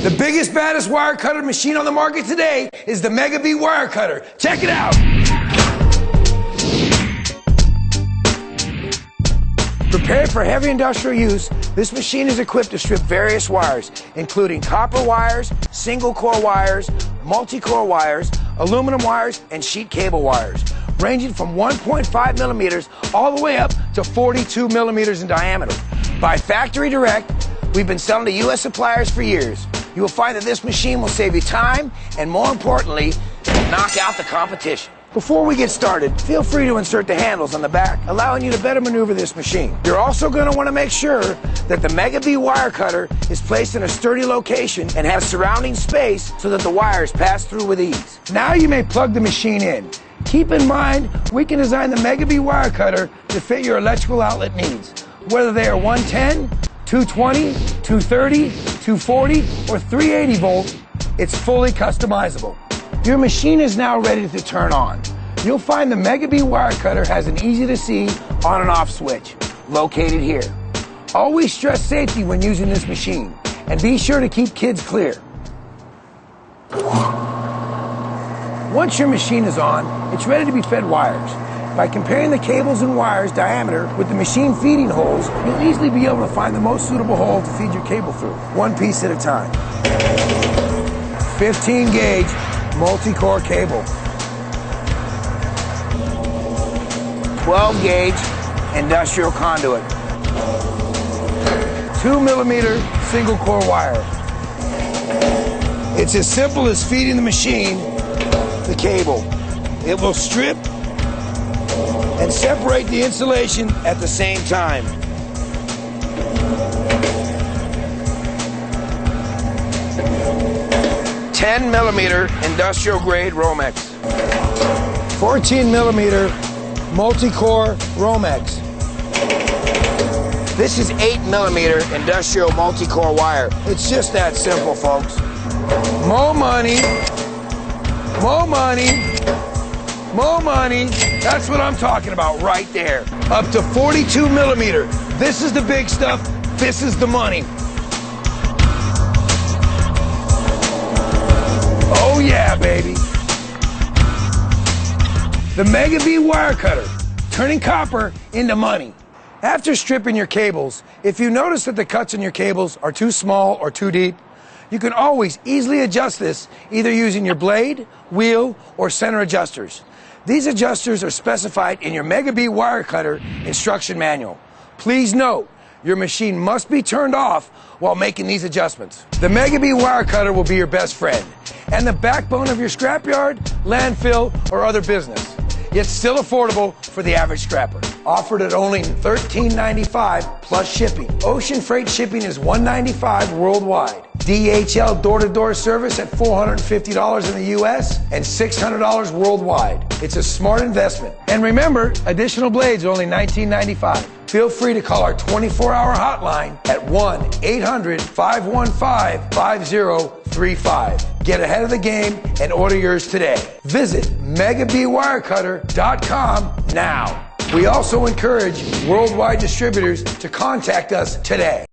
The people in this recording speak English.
The biggest, baddest wire cutter machine on the market today is the Megabee Wire Cutter. Check it out. Prepared for heavy industrial use, this machine is equipped to strip various wires, including copper wires, single core wires, multi-core wires, aluminum wires, and sheet cable wires, ranging from 1.5 millimeters all the way up to 42 millimeters in diameter. By factory direct, we've been selling to U.S. suppliers for years. You will find that this machine will save you time and, more importantly, knock out the competition. Before we get started, feel free to insert the handles on the back, allowing you to better maneuver this machine. You're also going to want to make sure that the Megabee Wire Cutter is placed in a sturdy location and has surrounding space so that the wires pass through with ease. Now you may plug the machine in. Keep in mind, we can design the Megabee Wire Cutter to fit your electrical outlet needs, whether they are 110, 220, 230, 240, or 380 volt. It's fully customizable. Your machine is now ready to turn on. You'll find the Megabee Wire Cutter has an easy-to-see on and off switch located here. Always stress safety when using this machine, and be sure to keep kids clear. Once your machine is on, it's ready to be fed wires. By comparing the cables and wires diameter with the machine feeding holes, you'll easily be able to find the most suitable hole to feed your cable through, one piece at a time. 15 gauge multi-core cable, 12 gauge industrial conduit, 2 millimeter single core wire. It's as simple as feeding the machine the cable. It will strip and separate the insulation at the same time. $10 millimeter industrial grade Romex, 14 millimeter multi-core Romex. This is 8 millimeter industrial multi-core wire. It's just that simple, folks. More money, more money, more money. That's what I'm talking about right there. Up to 42 millimeter. This is the big stuff. This is the money. Oh yeah, baby. The Megabee Wire Cutter, turning copper into money. After stripping your cables, if you notice that the cuts in your cables are too small or too deep, you can always easily adjust this either using your blade, wheel, or center adjusters. These adjusters are specified in your Megabee Wire Cutter instruction manual. Please note, your machine must be turned off while making these adjustments. The Megabee Wire Cutter will be your best friend and the backbone of your scrapyard, landfill, or other business, yet still affordable for the average scrapper. Offered at only $13.95 plus shipping. Ocean freight shipping is $195 worldwide. DHL door-to-door service at $450 in the US and $600 worldwide. It's a smart investment. And remember, additional blades are only $19.95. Feel free to call our 24-hour hotline at 1-800-515-5035. Get ahead of the game and order yours today. Visit MegabeeWireCutter.com now. We also encourage worldwide distributors to contact us today.